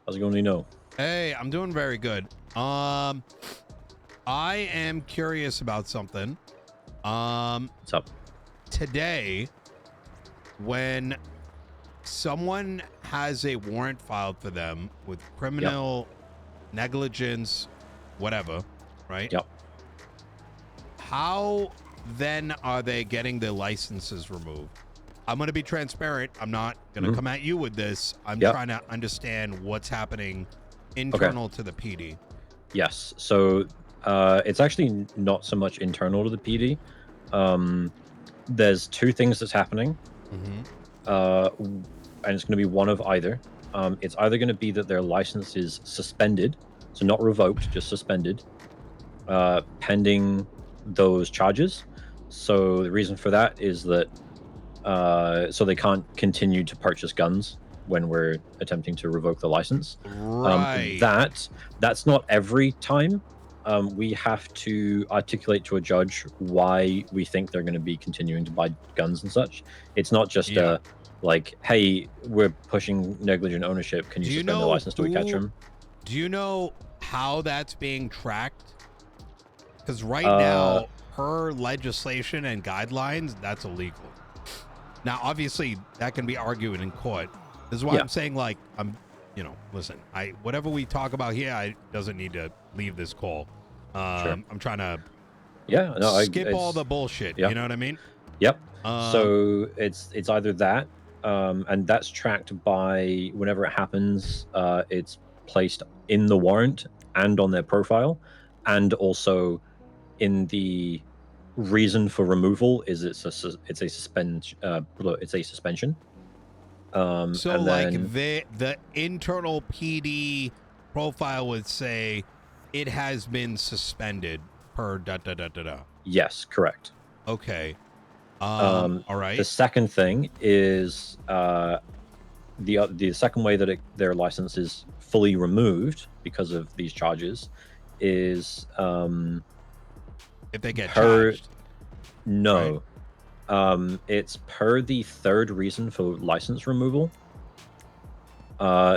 How's it going, Nino? Hey, I'm doing very good. I am curious about something. What's up? Today, when someone has a warrant filed for them with criminal negligence, whatever, right? Yep. How then are they getting the licenses removed? I'm going to be transparent. I'm not going to come at you with this. I'm trying to understand what's happening internal to the PD. Yes. So it's actually not so much internal to the PD. There's two things that's happening. And it's going to be one of either. It's either going to be that their license is suspended, so not revoked, just suspended, pending those charges. So the reason for that is that so they can't continue to purchase guns when we're attempting to revoke the license. Right. That's not every time. We have to articulate to a judge why we think they're going to be continuing to buy guns and such. It's not just like, hey, we're pushing negligent ownership. Can you suspend the license till we catch them? Do you know how that's being tracked? Because right now, per legislation and guidelines, that's illegal. Now, obviously, that can be argued in court. This is why I'm saying, like, listen, whatever we talk about here, doesn't need to leave this call. I'm trying to skip all the bullshit. You know what I mean? Yep. So it's either that, and that's tracked by whenever it happens. It's placed in the warrant and on their profile, and also in the reason for removal is it's a suspension. So like the internal PD profile would say it has been suspended per da da da da da. Yes, correct. Okay. All right. The second thing is the second way that their license is fully removed because of these charges is if they get charged. No. Right? It's per the third reason for license removal.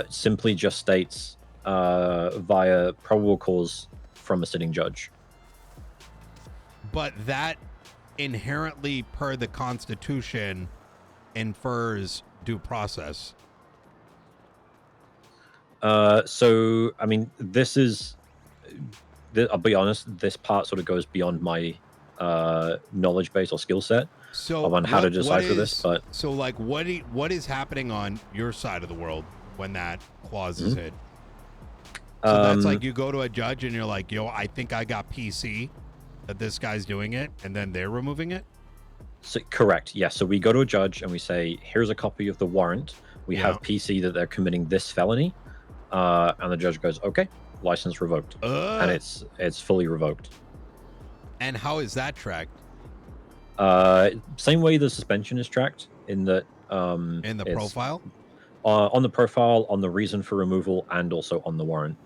Simply just states via probable cause from a sitting judge. But that inherently, per the Constitution, infers due process. So, I mean, I'll be honest, this part sort of goes beyond my knowledge base or skill set on how to decipher this. But so, like, what is happening on your side of the world when that clause is hit? So that's like you go to a judge and you're like, yo, I think I got PC that this guy's doing it, and then they're removing it? So, correct, yes. So we go to a judge and we say, here's a copy of the warrant. We have PC that they're committing this felony. And the judge goes, okay, license revoked. And it's fully revoked. And how is that tracked? Same way the suspension is tracked in that in the profile? On the profile, on the reason for removal, and also on the warrant.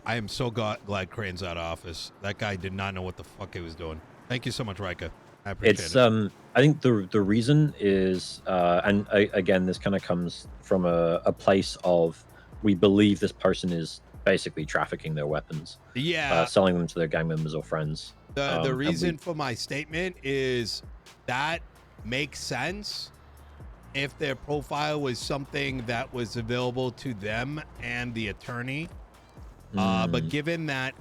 I am so glad Crane's out of office. That guy did not know what the fuck he was doing. Thank you so much, Ryker. I appreciate it. I think the reason is, and again, this kind of comes from a place of, we believe this person is basically trafficking their weapons. Yeah. Selling them to their gang members or friends. The reason for my statement is that makes sense if their profile was something that was available to them and the attorney. But given that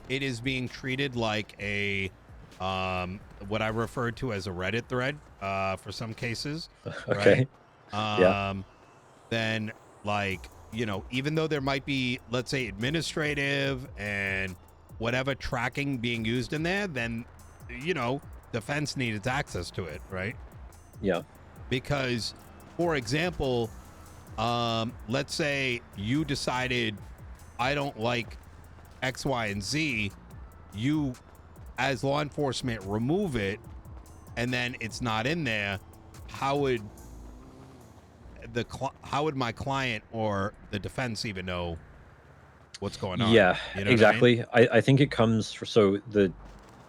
it is being treated like a what I refer to as a Reddit thread for some cases, okay, right? Then, like, you know, even though there might be, let's say, administrative and whatever tracking being used in there, then, you know, defense needed access to it, right? Yeah. Because, for example, let's say you decided, I don't like X, Y, and Z. You, as law enforcement, remove it, and then it's not in there. How would my client or the defense even know what's going on? Yeah, you know exactly. What I mean? I think it comes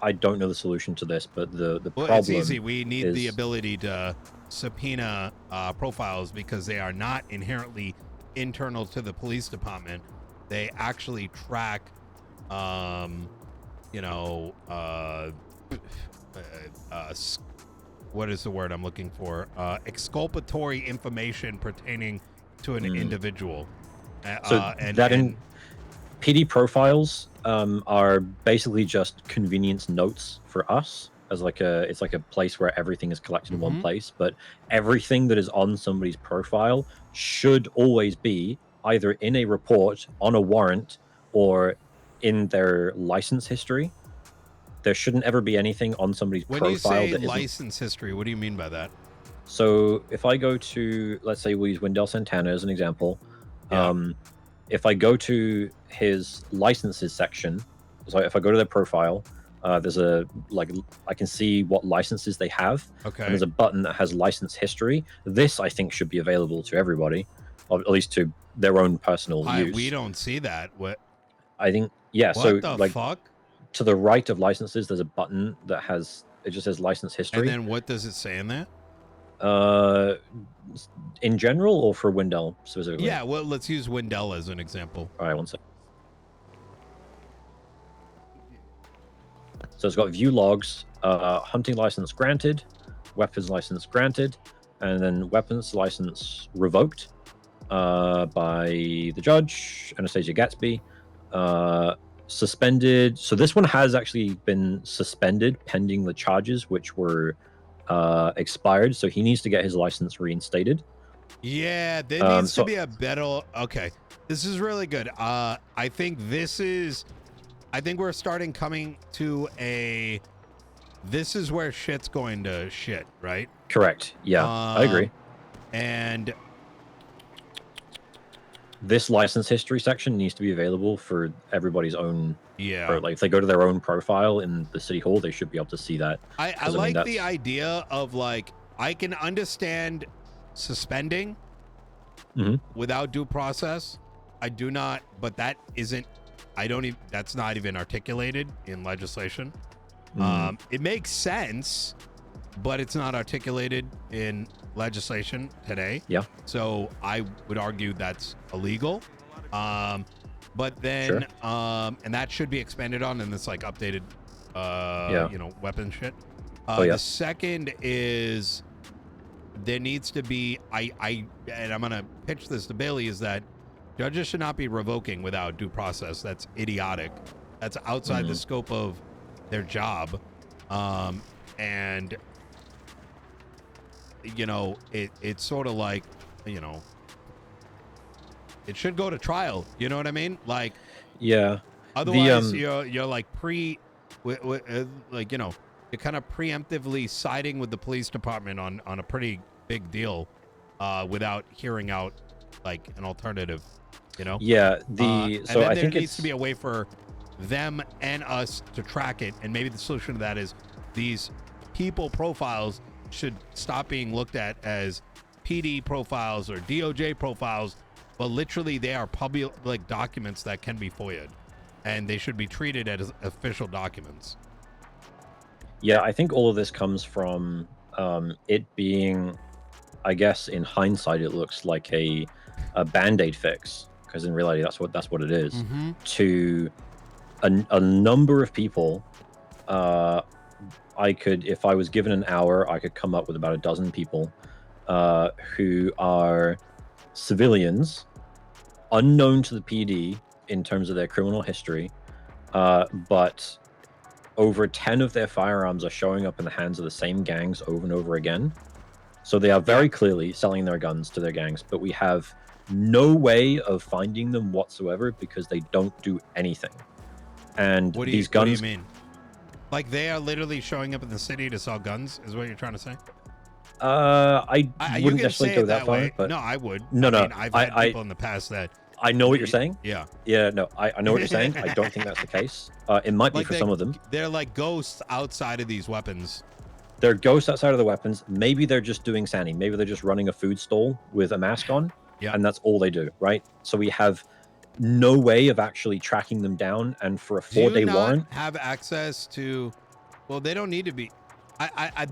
I don't know the solution to this, but the problem. It's easy. We need the ability to subpoena profiles because they are not inherently internal to the police department. They actually track, you know, what is the word I'm looking for? Exculpatory information pertaining to an individual. PD profiles are basically just convenience notes for us, as it's like a place where everything is collected in one place, but everything that is on somebody's profile should always be either in a report, on a warrant, or in their license history. There shouldn't ever be anything on somebody's when profile you say that license history, what do you mean by that? So if I go to, let's say we use Wendell Santana as an example, if I go to his licenses section, so if I go to their profile, there's I can see what licenses they have. Okay. And there's a button that has license history. This, I think, should be available to everybody, or at least to their own personal use. We don't see that. What? I think, yeah. What the fuck? To the right of licenses, there's a button that it just says license history. And then what does it say in there? In general or for Wendell specifically? Yeah, well, let's use Wendell as an example. All right, one sec. So it's got view logs, hunting license granted, weapons license granted, and then weapons license revoked by the judge, Anastasia Gatsby. Suspended. So this one has actually been suspended pending the charges, which were expired. So he needs to get his license reinstated. Yeah, there needs to be a better. Okay, this is really good. I think we're starting coming to a. This is where shit's going to shit, right? Correct. Yeah, I agree. And this license history section needs to be available for everybody's own. Yeah. Or like if they go to their own profile in the city hall, they should be able to see that. I like the idea of like, I can understand suspending without due process. I do not, but that isn't, that's not even articulated in legislation. It makes sense, but it's not articulated in legislation today. Yeah. So I would argue that's illegal. But then, and that should be expanded on in this like updated, you know, weapon shit. The second is there needs to be, and I'm going to pitch this to Bailey, is that judges should not be revoking without due process. That's idiotic. That's outside the scope of their job. And you know, it's sort of like, you know, it should go to trial. You know what I mean? Like, yeah. Otherwise, you're like like, you know, you're kind of preemptively siding with the police department on a pretty big deal, without hearing out like an alternative. You know? Yeah. So I think there needs to be a way for them and us to track it, and maybe the solution to that is these people profiles should stop being looked at as PD profiles or DOJ profiles, but literally they are public like documents that can be FOIA'd, and they should be treated as official documents. Yeah, I think all of this comes from it being, I guess in hindsight, it looks like a Band-Aid fix, because in reality that's what it is. To a number of people. I could, if I was given an hour, I could come up with about a dozen people who are civilians, unknown to the PD in terms of their criminal history, but over 10 of their firearms are showing up in the hands of the same gangs over and over again. So they are very clearly selling their guns to their gangs, but we have no way of finding them whatsoever because they don't do anything. And these guns... What do you mean? Like they are literally showing up in the city to sell guns, is what you're trying to say? I wouldn't necessarily go that far. But no, I would. No, I mean, I've had people in the past that. I know what you're saying. Yeah. Yeah, no, I know what you're saying. I don't think that's the case. It might be for some of them. They're like ghosts outside of these weapons. They're ghosts outside of the weapons. Maybe they're just doing Sandy. Maybe they're just running a food stall with a mask on. Yeah. And that's all they do, right? So we have no way of actually tracking them down. And for a 4-day warrant, have access to. Well, they don't need to be. I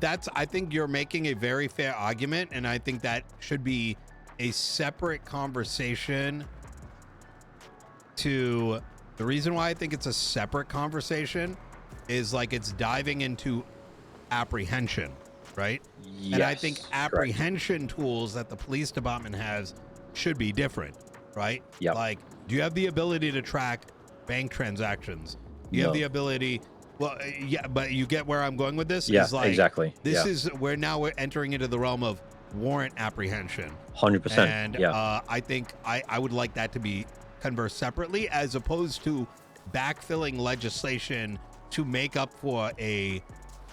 think you're making a very fair argument, and I think that should be a separate conversation to the reason why I think it's a separate conversation is like it's diving into apprehension, right? Yes, and I think correct. apprehension tools that the police department has should be different, right? Yep. Like, do you have the ability to track bank transactions? Do you have No. the ability? Well, yeah, but you get where I'm going with this? Yeah, Is like, exactly. This Yeah. is where now we're entering into the realm of warrant apprehension. 100%. And yeah. I think I would like that to be conversed separately as opposed to backfilling legislation to make up for a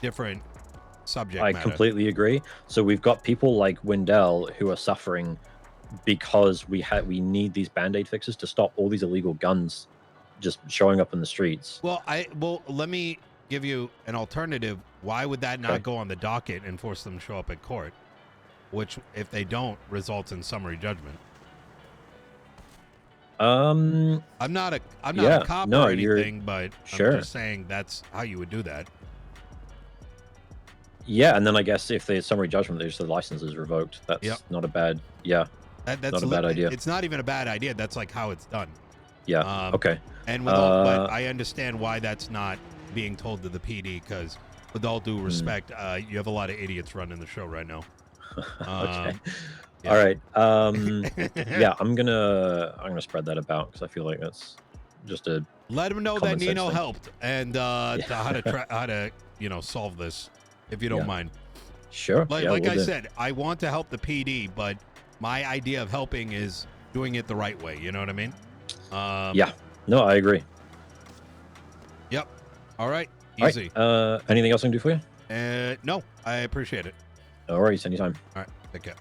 different subject I matter. completely agree. So we've got people like Wendell who are suffering because we need these band-aid fixes to stop all these illegal guns just showing up in the streets. Well, let me give you an alternative. Why would that not Okay. go on the docket and force them to show up at court? Which, if they don't, results in summary judgment. I'm not a cop or anything, but sure. I'm just saying that's how you would do that. Yeah, and then I guess if the summary judgment, there's the license is revoked. That's not a bad. Yeah, that's not a bad idea. It's not even a bad idea. That's like how it's done. Yeah. Okay. And with all, but I understand why that's not being told to the PD because, with all due respect, you have a lot of idiots running the show right now. Okay. Yeah. All right. Yeah, I'm gonna spread that about because I feel like that's just a let them know that common sense Nino thing. helped and how to solve this if you don't mind. Sure. Like, yeah, like we'll I do. said, I want to help the PD, but my idea of helping is doing it the right way. You know what I mean? Yeah. No, I agree. Yep. All right. All Easy. right, anything else I can do for you? No, I appreciate it. All right. Anytime. All right. Take care.